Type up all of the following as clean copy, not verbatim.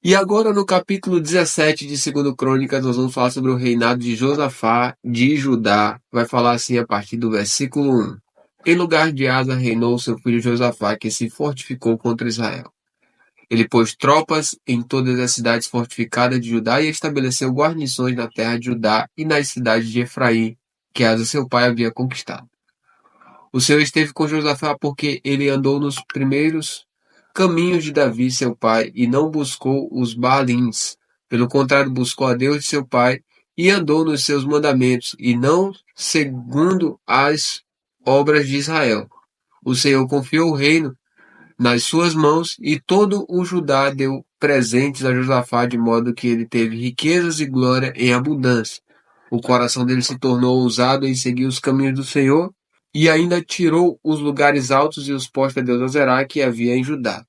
E agora no capítulo 17 de 2 Crônicas, nós vamos falar sobre o reinado de Josafá de Judá. Vai falar assim a partir do versículo 1. Em lugar de Asa reinou seu filho Josafá, que se fortificou contra Israel. Ele pôs tropas em todas as cidades fortificadas de Judá e estabeleceu guarnições na terra de Judá e nas cidades de Efraim, que Asa seu pai havia conquistado. O Senhor esteve com Josafá porque ele andou nos primeiros caminhos de Davi, seu pai, e não buscou os Baalins. Pelo contrário, buscou a Deus de seu pai e andou nos seus mandamentos, e não segundo as obras de Israel. O Senhor confiou o reino nas suas mãos, e todo o Judá deu presentes a Josafá, de modo que ele teve riquezas e glória em abundância. O coração dele se tornou ousado em seguir os caminhos do Senhor, e ainda tirou os lugares altos e os postos a Deus Azerá que havia em Judá.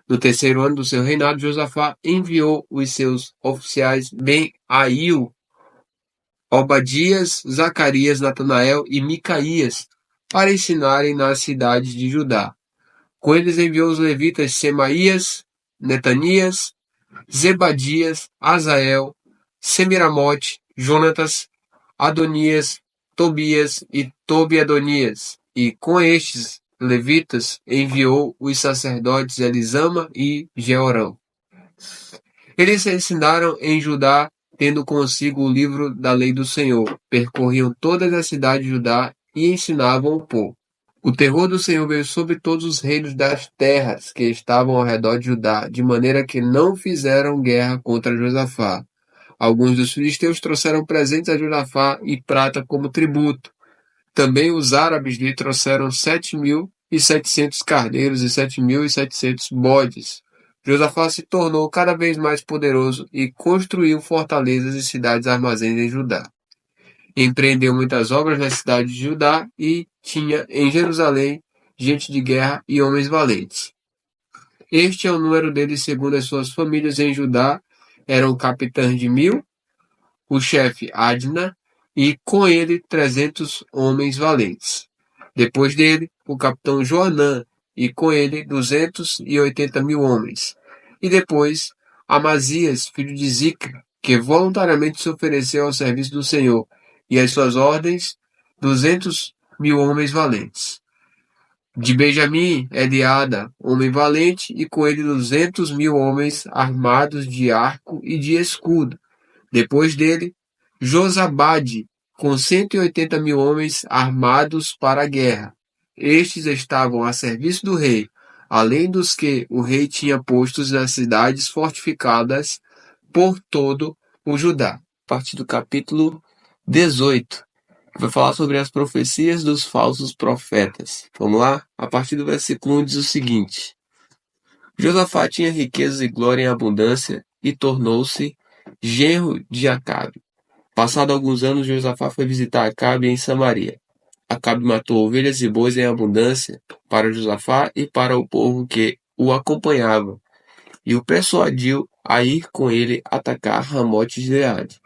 No terceiro ano do seu reinado, Josafá enviou os seus oficiais Ben-Ail, Obadias, Zacarias, Natanael e Micaías para ensinarem nas cidades de Judá. Com eles enviou os levitas Semaías, Netanias, Zebadias, Azael, Semiramote, Jonatas, Adonias, Tobias e Tobi-Adonias. E com estes levitas enviou os sacerdotes Elisama e Jeorão. Eles ensinaram em Judá, tendo consigo o livro da lei do Senhor. Percorriam todas as cidades de Judá e ensinavam o povo. O terror do Senhor veio sobre todos os reinos das terras que estavam ao redor de Judá, de maneira que não fizeram guerra contra Josafá. Alguns dos filisteus trouxeram presentes a Josafá e prata como tributo. Também os árabes lhe trouxeram 7.700 carneiros e 7.700 bodes. Josafá se tornou cada vez mais poderoso e construiu fortalezas e cidades armazéns em Judá. Empreendeu muitas obras na cidade de Judá e tinha em Jerusalém gente de guerra e homens valentes. Este é o número deles segundo as suas famílias em Judá. Eram capitães de 1.000, o chefe Adna, e com ele 300 homens valentes. Depois dele, o capitão Joanã, e com ele 280.000 homens. E depois, Amazias, filho de Zicra, que voluntariamente se ofereceu ao serviço do Senhor, e às suas ordens, 200.000 homens valentes. De Benjamim, Eliada, homem valente, e com ele 200.000 homens armados de arco e de escudo. Depois dele, Josabade, com 180.000 homens armados para a guerra. Estes estavam a serviço do rei, além dos que o rei tinha postos nas cidades fortificadas por todo o Judá. A partir do capítulo 18, vai falar sobre as profecias dos falsos profetas. Vamos lá? A partir do versículo 1 diz o seguinte: Josafá tinha riquezas e glória em abundância e tornou-se genro de Acabe. Passado alguns anos, Josafá foi visitar Acabe em Samaria. Acabe matou ovelhas e bois em abundância para Josafá e para o povo que o acompanhava, e o persuadiu a ir com ele atacar Ramote de Gileade.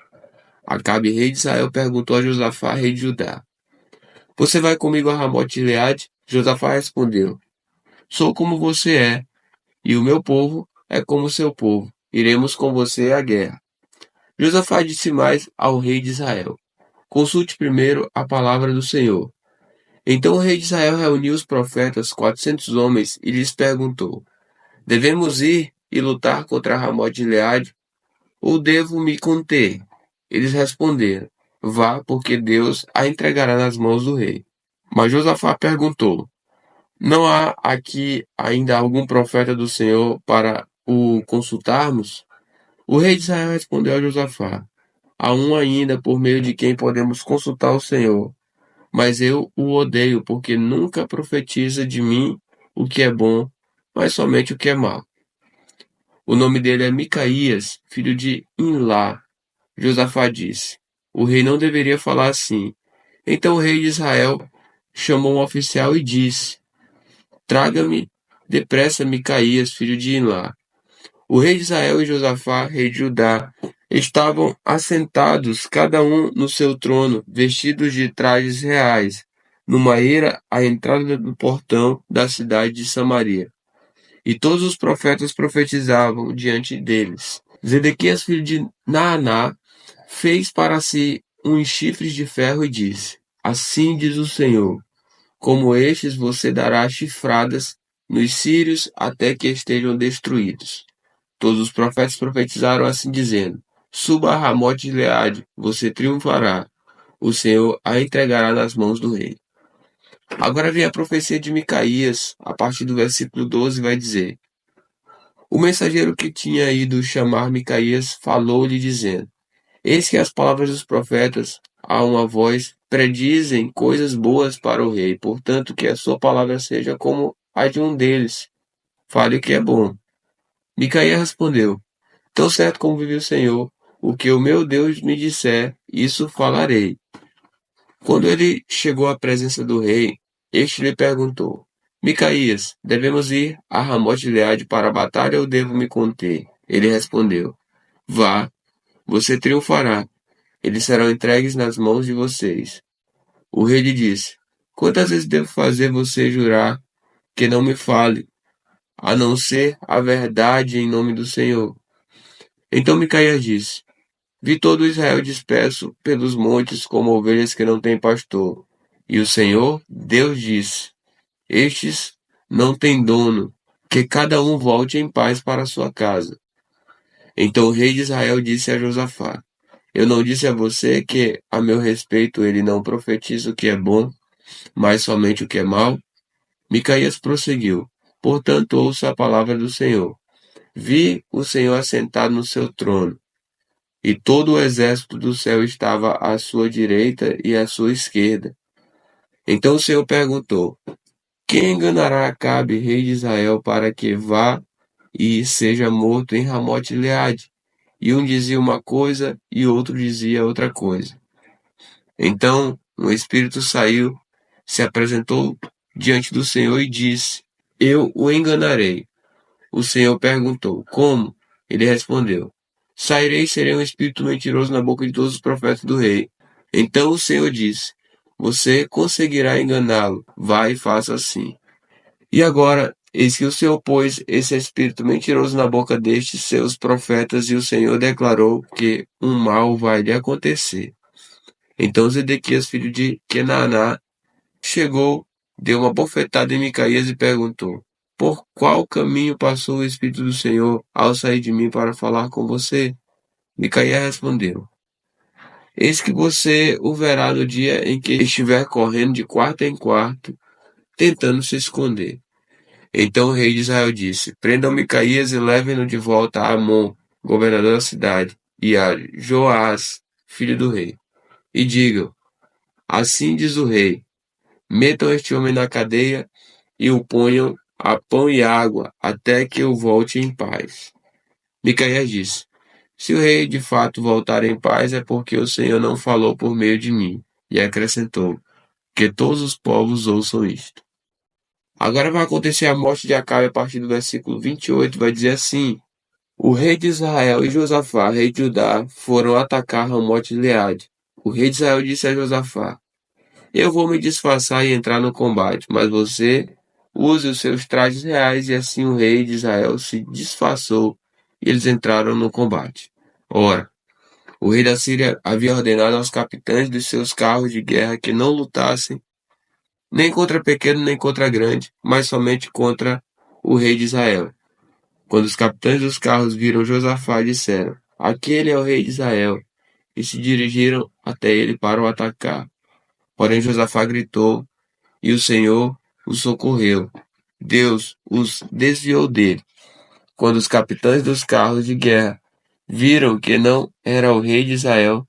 Acabe, rei de Israel, perguntou a Josafá, rei de Judá: Você vai comigo a Ramote de Gileade? Josafá respondeu: Sou como você é, e o meu povo é como seu povo. Iremos com você à guerra. Josafá disse mais ao rei de Israel: Consulte primeiro a palavra do Senhor. Então o rei de Israel reuniu os profetas, 400 homens, e lhes perguntou: Devemos ir e lutar contra Ramote de Gileade, ou devo me conter? Eles responderam: Vá, porque Deus a entregará nas mãos do rei. Mas Josafá perguntou: Não há aqui ainda algum profeta do Senhor para o consultarmos? O rei de Israel respondeu a Josafá: Há um ainda por meio de quem podemos consultar o Senhor, mas eu o odeio, porque nunca profetiza de mim o que é bom, mas somente o que é mau. O nome dele é Micaías, filho de Imlá. Josafá disse: O rei não deveria falar assim. Então o rei de Israel chamou um oficial e disse: Traga-me depressa Micaías, filho de Imlá. O rei de Israel e Josafá, rei de Judá, estavam assentados, cada um no seu trono, vestidos de trajes reais, numa eira à entrada do portão da cidade de Samaria. e todos os profetas profetizavam diante deles. Zedequias, filho de Naaná, fez para si uns chifres de ferro e disse: Assim diz o Senhor, como estes você dará chifradas nos sírios até que estejam destruídos. Todos os profetas profetizaram assim dizendo: Suba a Ramote de Gileade, você triunfará. O Senhor a entregará nas mãos do rei. Agora vem a profecia de Micaías, a partir do versículo 12 vai dizer: O mensageiro que tinha ido chamar Micaías falou-lhe dizendo: Eis que as palavras dos profetas, a uma voz, predizem coisas boas para o rei, portanto que a sua palavra seja como a de um deles. Fale o que é bom. Micaías respondeu: Tão certo como vive o Senhor, o que o meu Deus me disser, isso falarei. Quando ele chegou à presença do rei, este lhe perguntou: Micaías, devemos ir a Ramote de Gileade para a batalha ou devo me conter? Ele respondeu: Vá, você triunfará. Eles serão entregues nas mãos de vocês. O rei lhe disse: Quantas vezes devo fazer você jurar que não me fale, a não ser a verdade em nome do Senhor? Então Micaías disse: Vi todo Israel disperso pelos montes como ovelhas que não têm pastor. E o Senhor, Deus disse: Estes não têm dono, que cada um volte em paz para sua casa. Então o rei de Israel disse a Josafá: Eu não disse a você que, a meu respeito, ele não profetiza o que é bom, mas somente o que é mal? Micaías prosseguiu: Portanto, ouça a palavra do Senhor. Vi o Senhor assentado no seu trono, e todo o exército do céu estava à sua direita e à sua esquerda. Então o Senhor perguntou: Quem enganará Acabe, rei de Israel, para que vá e seja morto em Ramote Gileade? E um dizia uma coisa e outro dizia outra coisa. Então um espírito saiu, se apresentou diante do Senhor e disse: Eu o enganarei. O Senhor perguntou: Como? Ele respondeu: Sairei e serei um espírito mentiroso na boca de todos os profetas do rei. Então o Senhor disse: Você conseguirá enganá-lo. Vai e faça assim. E agora, eis que o Senhor pôs esse espírito mentiroso na boca destes seus profetas, e o Senhor declarou que um mal vai lhe acontecer. Então Zedequias, filho de Kenaná, chegou, deu uma bofetada em Micaías e perguntou: Por qual caminho passou o Espírito do Senhor ao sair de mim para falar com você? Micaías respondeu: Eis que você o verá no dia em que estiver correndo de quarto em quarto, tentando se esconder. Então o rei de Israel disse: Prendam Micaías e levem-no de volta a Amon, governador da cidade, e a Joás, filho do rei. E digam: Assim diz o rei: Metam este homem na cadeia e o ponham a pão e água até que eu volte em paz. Micaías disse: Se o rei de fato voltar em paz é porque o Senhor não falou por meio de mim. E acrescentou: Que todos os povos ouçam isto. Agora vai acontecer a morte de Acabe a partir do versículo 28, vai dizer assim: O rei de Israel e Josafá, rei de Judá, foram atacar Ramote de Gileade. O rei de Israel disse a Josafá: Eu vou me disfarçar e entrar no combate, mas você use os seus trajes reais. E assim o rei de Israel se disfarçou e eles entraram no combate. Ora, o rei da Síria havia ordenado aos capitães dos seus carros de guerra que não lutassem nem contra pequeno nem contra grande, mas somente contra o rei de Israel. Quando os capitães dos carros viram Josafá, disseram: Aquele é o rei de Israel, e se dirigiram até ele para o atacar. Porém Josafá gritou, e o Senhor os socorreu. Deus os desviou dele. Quando os capitães dos carros de guerra viram que não era o rei de Israel,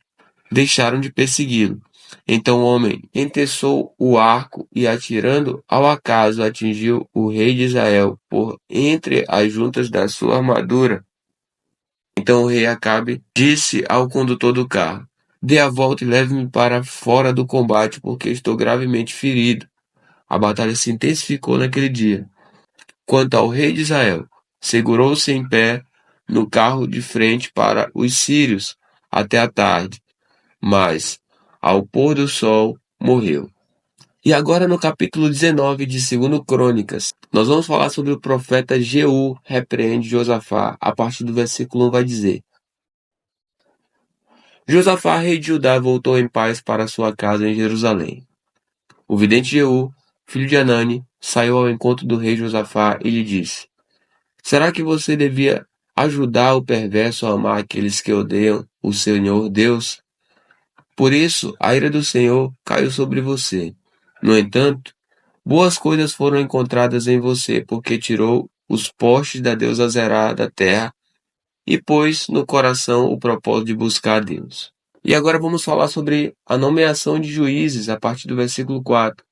deixaram de persegui-lo. Então o homem enteçou o arco e, atirando ao acaso, atingiu o rei de Israel por entre as juntas da sua armadura. Então o rei Acabe disse ao condutor do carro: Dê a volta e leve-me para fora do combate, porque estou gravemente ferido. A batalha se intensificou naquele dia. Quanto ao rei de Israel, segurou-se em pé no carro de frente para os sírios até a tarde, mas, ao pôr do sol, morreu. E agora no capítulo 19 de 2 Crônicas, nós vamos falar sobre o profeta Jeú repreende Josafá. A partir do versículo 1 vai dizer: Josafá, rei de Judá, voltou em paz para sua casa em Jerusalém. O vidente Jeú, filho de Anani, saiu ao encontro do rei Josafá e lhe disse: Será que você devia ajudar o perverso a amar aqueles que odeiam o Senhor Deus? Por isso, a ira do Senhor caiu sobre você. No entanto, boas coisas foram encontradas em você, porque tirou os postes da deusa Zerá da terra e pôs no coração o propósito de buscar a Deus. E agora vamos falar sobre a nomeação de juízes a partir do versículo 4.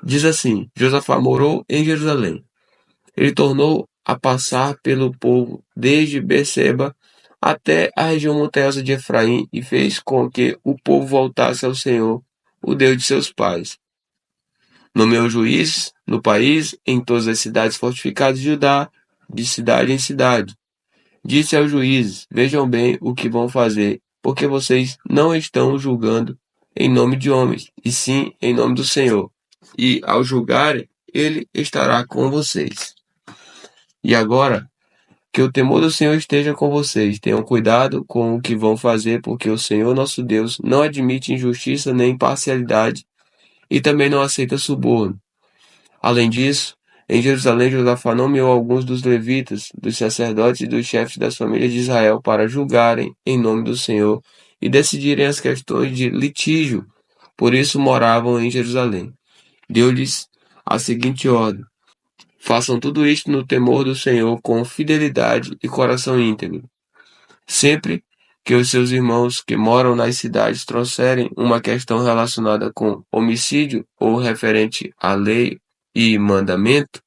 Diz assim: Josafá morou em Jerusalém. Ele tornou a passar pelo povo desde Beceba até a região montanhosa de Efraim e fez com que o povo voltasse ao Senhor, o Deus de seus pais. Nomeou juízes no país, em todas as cidades fortificadas de Judá, de cidade em cidade. Disse aos juízes: Vejam bem o que vão fazer, porque vocês não estão julgando em nome de homens, e sim em nome do Senhor. E ao julgarem, ele estará com vocês. E agora, que o temor do Senhor esteja com vocês. Tenham cuidado com o que vão fazer, porque o Senhor nosso Deus não admite injustiça nem imparcialidade e também não aceita suborno. Além disso, em Jerusalém, Josafá nomeou alguns dos levitas, dos sacerdotes e dos chefes das famílias de Israel para julgarem em nome do Senhor e decidirem as questões de litígio. Por isso moravam em Jerusalém. Deu-lhes a seguinte ordem: façam tudo isto no temor do Senhor com fidelidade e coração íntegro. Sempre que os seus irmãos que moram nas cidades trouxerem uma questão relacionada com homicídio ou referente à lei e mandamento,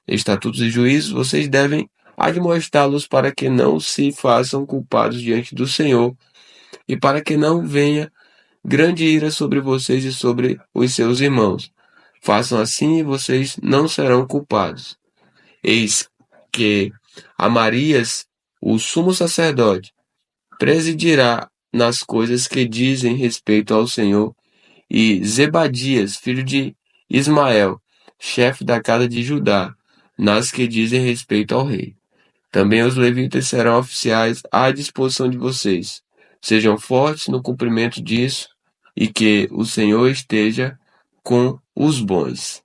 estatutos e juízos, vocês devem admoestá-los para que não se façam culpados diante do Senhor e para que não venha grande ira sobre vocês e sobre os seus irmãos. Façam assim e vocês não serão culpados. Eis que Amarias, o sumo sacerdote, presidirá nas coisas que dizem respeito ao Senhor, e Zebadias, filho de Ismael, chefe da casa de Judá, nas que dizem respeito ao rei. Também os levitas serão oficiais à disposição de vocês. Sejam fortes no cumprimento disso, e que o Senhor esteja com os bons.